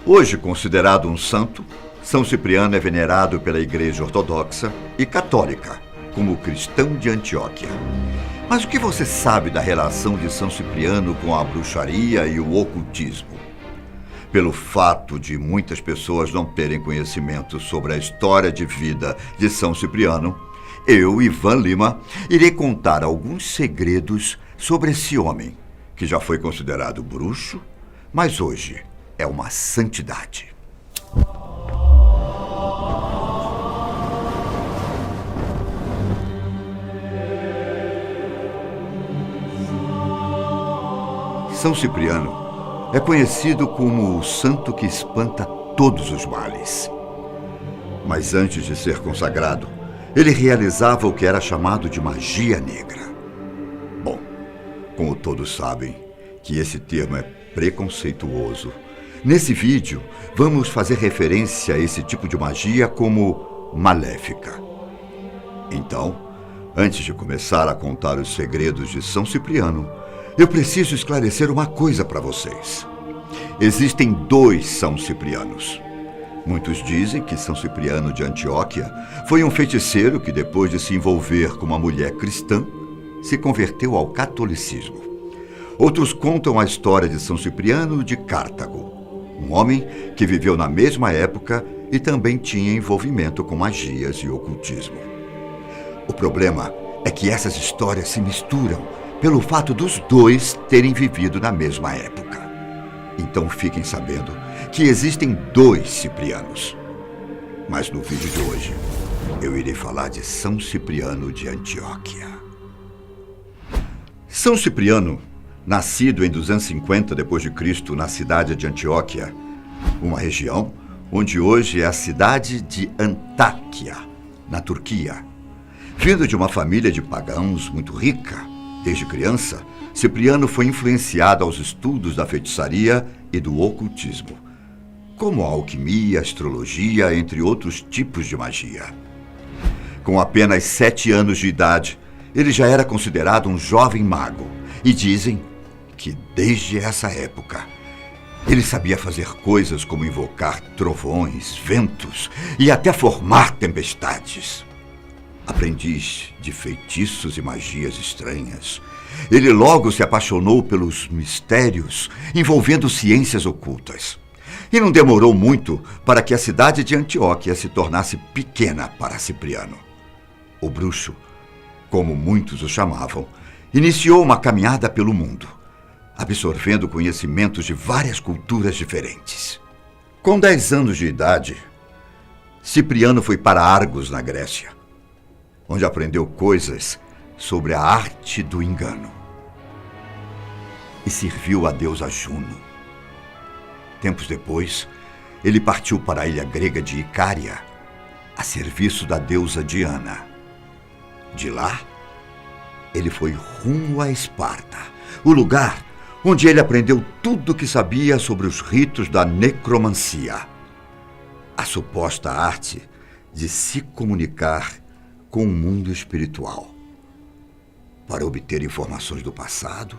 Hoje considerado um santo, São Cipriano é venerado pela Igreja Ortodoxa e Católica como cristão de Antioquia. Mas o que você sabe da relação de São Cipriano com a bruxaria e o ocultismo? Pelo fato de muitas pessoas não terem conhecimento sobre a história de vida de São Cipriano, eu, Ivan Lima, irei contar alguns segredos sobre esse homem, que já foi considerado bruxo, mas hoje é uma santidade. São Cipriano é conhecido como o santo que espanta todos os males. Mas antes de ser consagrado, ele realizava o que era chamado de magia negra. Bom, como todos sabem que esse termo é preconceituoso, nesse vídeo vamos fazer referência a esse tipo de magia como maléfica. Então, antes de começar a contar os segredos de São Cipriano, eu preciso esclarecer uma coisa para vocês. Existem 2 São Ciprianos. Muitos dizem que São Cipriano de Antioquia foi um feiticeiro que, depois de se envolver com uma mulher cristã, se converteu ao catolicismo. Outros contam a história de São Cipriano de Cartago, um homem que viveu na mesma época e também tinha envolvimento com magias e ocultismo. O problema é que essas histórias se misturam pelo fato dos 2 terem vivido na mesma época. Então fiquem sabendo que existem 2 Ciprianos. Mas no vídeo de hoje, eu irei falar de São Cipriano de Antioquia. São Cipriano, nascido em 250 d.C. na cidade de Antioquia, uma região onde hoje é a cidade de Antáquia, na Turquia. Vindo de uma família de pagãos muito rica, desde criança, Cipriano foi influenciado aos estudos da feitiçaria e do ocultismo, como a alquimia, astrologia, entre outros tipos de magia. Com apenas 7 anos de idade, ele já era considerado um jovem mago, e dizem que desde essa época ele sabia fazer coisas como invocar trovões, ventos e até formar tempestades. Aprendiz de feitiços e magias estranhas, ele logo se apaixonou pelos mistérios envolvendo ciências ocultas. E não demorou muito para que a cidade de Antioquia se tornasse pequena para Cipriano. O bruxo, como muitos o chamavam, iniciou uma caminhada pelo mundo, absorvendo conhecimentos de várias culturas diferentes. Com 10 anos de idade, Cipriano foi para Argos, na Grécia, onde aprendeu coisas sobre a arte do engano. E serviu a deusa Juno. Tempos depois, ele partiu para a ilha grega de Icária, a serviço da deusa Diana. De lá, ele foi rumo a Esparta, o lugar onde ele aprendeu tudo o que sabia sobre os ritos da necromancia, a suposta arte de se comunicar com o mundo espiritual, para obter informações do passado,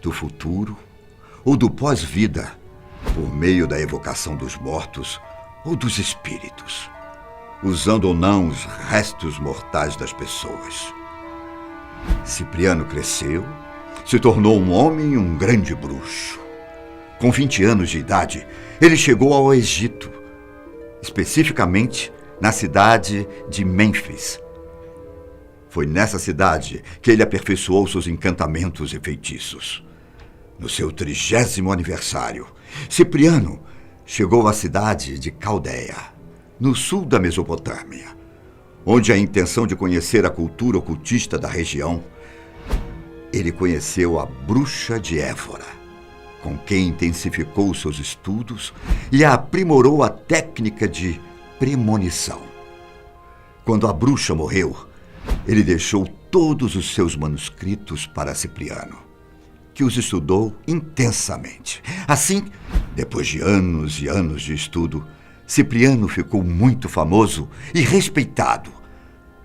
do futuro ou do pós-vida, por meio da evocação dos mortos ou dos espíritos, usando ou não os restos mortais das pessoas. Cipriano cresceu, se tornou um homem e um grande bruxo. Com 20 anos de idade, ele chegou ao Egito, especificamente na cidade de Mênfis. Foi nessa cidade que ele aperfeiçoou seus encantamentos e feitiços. No seu 30º aniversário, Cipriano chegou à cidade de Caldeia, no sul da Mesopotâmia, onde a intenção de conhecer a cultura ocultista da região, ele conheceu a bruxa de Évora, com quem intensificou seus estudos e aprimorou a técnica de premonição. Quando a bruxa morreu, ele deixou todos os seus manuscritos para Cipriano, que os estudou intensamente. Assim, depois de anos e anos de estudo, Cipriano ficou muito famoso e respeitado,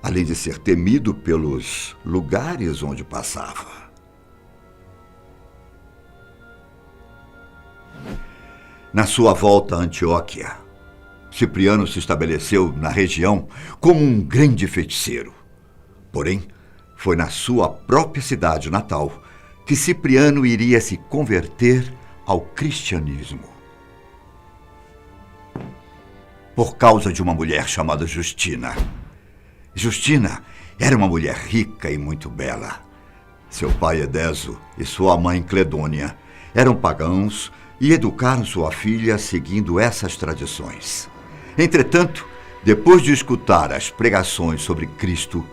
além de ser temido pelos lugares onde passava. Na sua volta a Antioquia, Cipriano se estabeleceu na região como um grande feiticeiro. Porém, foi na sua própria cidade natal que Cipriano iria se converter ao cristianismo. Por causa de uma mulher chamada Justina. Justina era uma mulher rica e muito bela. Seu pai Edeso e sua mãe Cledônia eram pagãos e educaram sua filha seguindo essas tradições. Entretanto, depois de escutar as pregações sobre Cristo,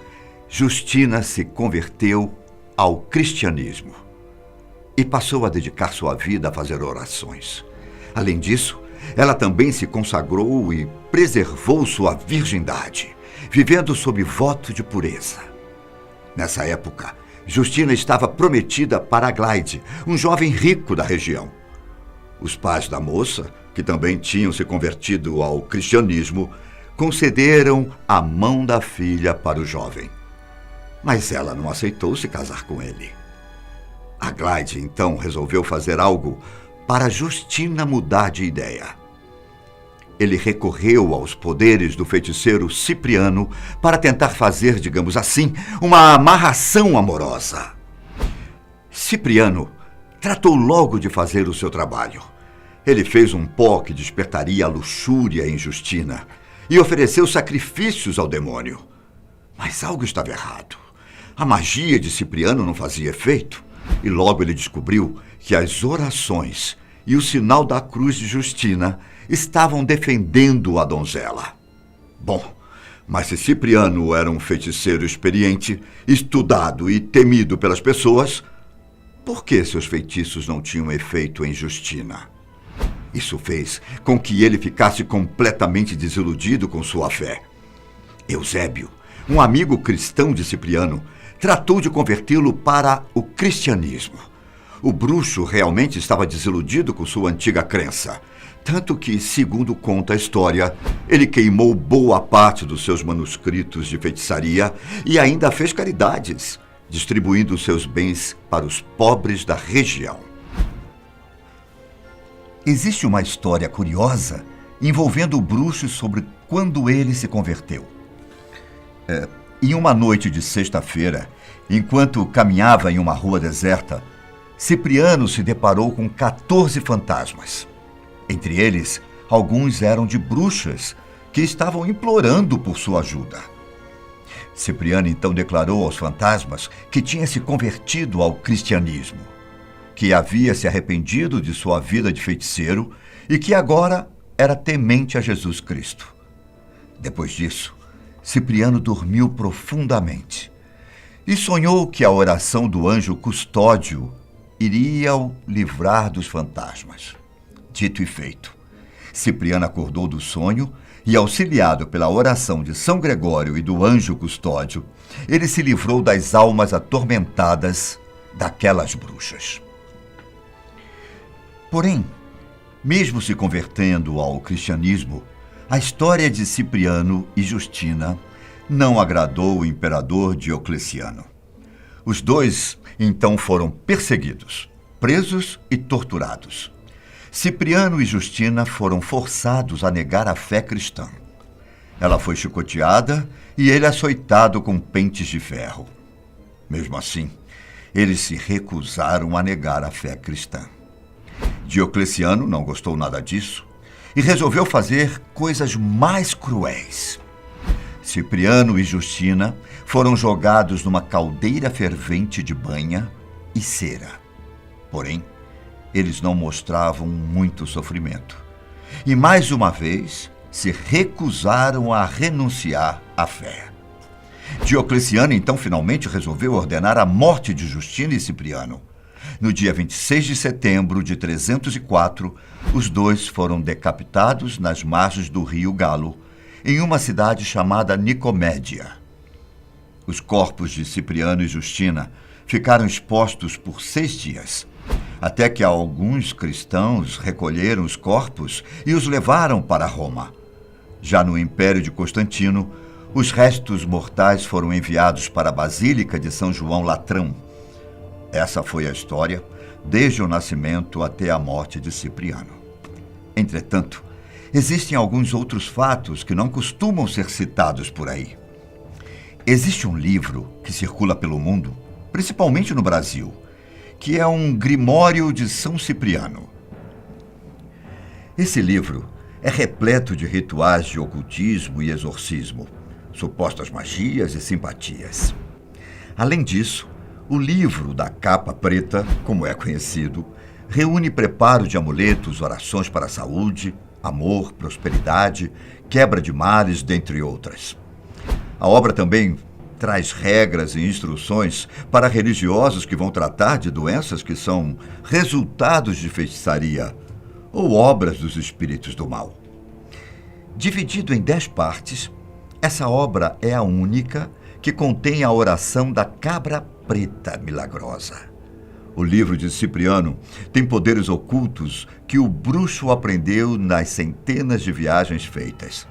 Justina se converteu ao cristianismo e passou a dedicar sua vida a fazer orações. Além disso, ela também se consagrou e preservou sua virgindade, vivendo sob voto de pureza. Nessa época, Justina estava prometida para Aglaide, um jovem rico da região. Os pais da moça, que também tinham se convertido ao cristianismo, concederam a mão da filha para o jovem. Mas ela não aceitou se casar com ele. Aglaide, então, resolveu fazer algo para Justina mudar de ideia. Ele recorreu aos poderes do feiticeiro Cipriano para tentar fazer, digamos assim, uma amarração amorosa. Cipriano tratou logo de fazer o seu trabalho. Ele fez um pó que despertaria a luxúria em Justina e ofereceu sacrifícios ao demônio. Mas algo estava errado. A magia de Cipriano não fazia efeito e logo ele descobriu que as orações e o sinal da cruz de Justina estavam defendendo a donzela. Bom, mas se Cipriano era um feiticeiro experiente, estudado e temido pelas pessoas, por que seus feitiços não tinham efeito em Justina? Isso fez com que ele ficasse completamente desiludido com sua fé. Eusébio, um amigo cristão de Cipriano, tratou de convertê-lo para o cristianismo. O bruxo realmente estava desiludido com sua antiga crença, tanto que, segundo conta a história, ele queimou boa parte dos seus manuscritos de feitiçaria e ainda fez caridades, distribuindo seus bens para os pobres da região. Existe uma história curiosa envolvendo o bruxo sobre quando ele se converteu. Em uma noite de sexta-feira, enquanto caminhava em uma rua deserta, Cipriano se deparou com 14 fantasmas. Entre eles, alguns eram de bruxas que estavam implorando por sua ajuda. Cipriano então declarou aos fantasmas que tinha se convertido ao cristianismo, que havia se arrependido de sua vida de feiticeiro e que agora era temente a Jesus Cristo. Depois disso, Cipriano dormiu profundamente e sonhou que a oração do anjo custódio iria o livrar dos fantasmas. Dito e feito, Cipriano acordou do sonho e, auxiliado pela oração de São Gregório e do anjo custódio, ele se livrou das almas atormentadas daquelas bruxas. Porém, mesmo se convertendo ao cristianismo, a história de Cipriano e Justina não agradou o imperador Diocleciano. Os dois, então, foram perseguidos, presos e torturados. Cipriano e Justina foram forçados a negar a fé cristã. Ela foi chicoteada e ele açoitado com pentes de ferro. Mesmo assim, eles se recusaram a negar a fé cristã. Diocleciano não gostou nada disso e resolveu fazer coisas mais cruéis. Cipriano e Justina foram jogados numa caldeira fervente de banha e cera. Porém, eles não mostravam muito sofrimento. E mais uma vez, se recusaram a renunciar à fé. Diocleciano, então, finalmente resolveu ordenar a morte de Justina e Cipriano. No dia 26 de setembro de 304, os dois foram decapitados nas margens do rio Galo, em uma cidade chamada Nicomédia. Os corpos de Cipriano e Justina ficaram expostos por 6 dias, até que alguns cristãos recolheram os corpos e os levaram para Roma. Já no Império de Constantino, os restos mortais foram enviados para a Basílica de São João Latrão. Essa foi a história, desde o nascimento até a morte de Cipriano. Entretanto, existem alguns outros fatos que não costumam ser citados por aí. Existe um livro que circula pelo mundo, principalmente no Brasil, que é um Grimório de São Cipriano. Esse livro é repleto de rituais de ocultismo e exorcismo, supostas magias e simpatias. Além disso, o livro da capa preta, como é conhecido, reúne preparo de amuletos, orações para a saúde, amor, prosperidade, quebra de males, dentre outras. A obra também traz regras e instruções para religiosos que vão tratar de doenças que são resultados de feitiçaria ou obras dos espíritos do mal. Dividido em 10 partes, essa obra é a única que contém a oração da cabra preta milagrosa. O livro de Cipriano tem poderes ocultos que o bruxo aprendeu nas centenas de viagens feitas,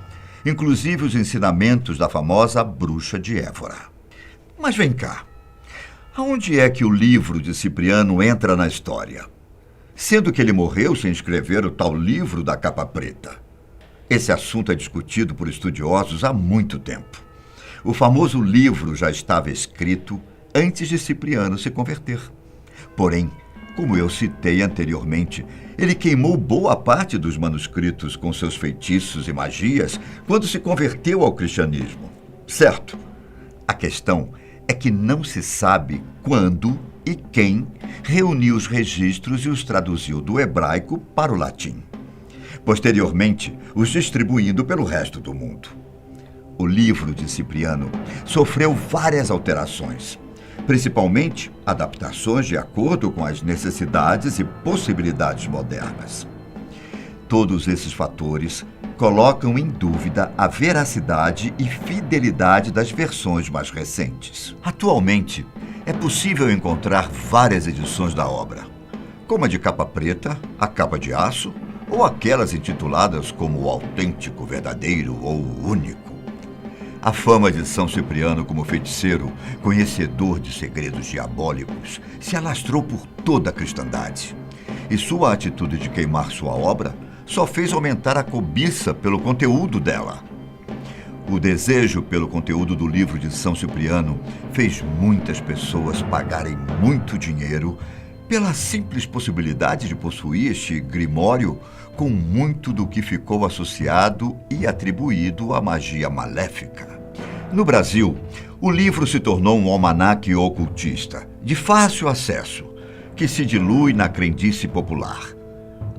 inclusive os ensinamentos da famosa bruxa de Évora. Mas vem cá, aonde é que o livro de Cipriano entra na história? Sendo que ele morreu sem escrever o tal livro da capa preta. Esse assunto é discutido por estudiosos há muito tempo. O famoso livro já estava escrito antes de Cipriano se converter. Porém, como eu citei anteriormente, ele queimou boa parte dos manuscritos com seus feitiços e magias quando se converteu ao cristianismo. Certo? A questão é que não se sabe quando e quem reuniu os registros e os traduziu do hebraico para o latim, posteriormente os distribuindo pelo resto do mundo. O livro de Cipriano sofreu várias alterações, principalmente adaptações de acordo com as necessidades e possibilidades modernas. Todos esses fatores colocam em dúvida a veracidade e fidelidade das versões mais recentes. Atualmente, é possível encontrar várias edições da obra, como a de capa preta, a capa de aço ou aquelas intituladas como o autêntico, verdadeiro ou único. A fama de São Cipriano como feiticeiro, conhecedor de segredos diabólicos, se alastrou por toda a cristandade. E sua atitude de queimar sua obra só fez aumentar a cobiça pelo conteúdo dela. O desejo pelo conteúdo do livro de São Cipriano fez muitas pessoas pagarem muito dinheiro pela simples possibilidade de possuir este grimório com muito do que ficou associado e atribuído à magia maléfica. No Brasil, o livro se tornou um almanaque ocultista, de fácil acesso, que se dilui na crendice popular.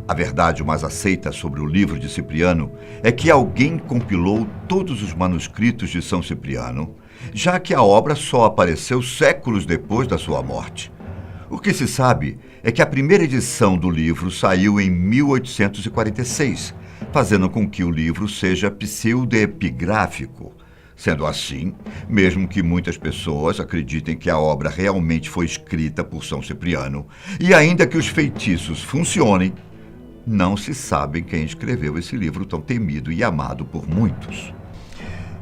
A verdade mais aceita sobre o livro de Cipriano é que alguém compilou todos os manuscritos de São Cipriano, já que a obra só apareceu séculos depois da sua morte. O que se sabe é que a primeira edição do livro saiu em 1846, fazendo com que o livro seja pseudoepigráfico. Sendo assim, mesmo que muitas pessoas acreditem que a obra realmente foi escrita por São Cipriano, e ainda que os feitiços funcionem, não se sabe quem escreveu esse livro tão temido e amado por muitos.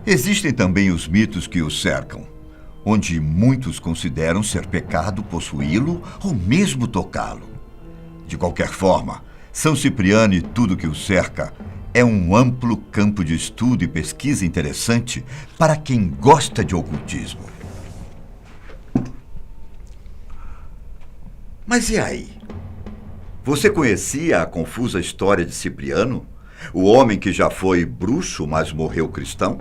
Existem também os mitos que o cercam, onde muitos consideram ser pecado possuí-lo ou mesmo tocá-lo. De qualquer forma, São Cipriano e tudo que o cerca é um amplo campo de estudo e pesquisa interessante para quem gosta de ocultismo. Mas e aí? Você conhecia a confusa história de Cipriano? O homem que já foi bruxo, mas morreu cristão?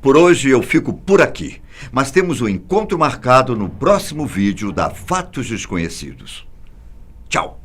Por hoje eu fico por aqui, mas temos um encontro marcado no próximo vídeo da Fatos Desconhecidos. Tchau!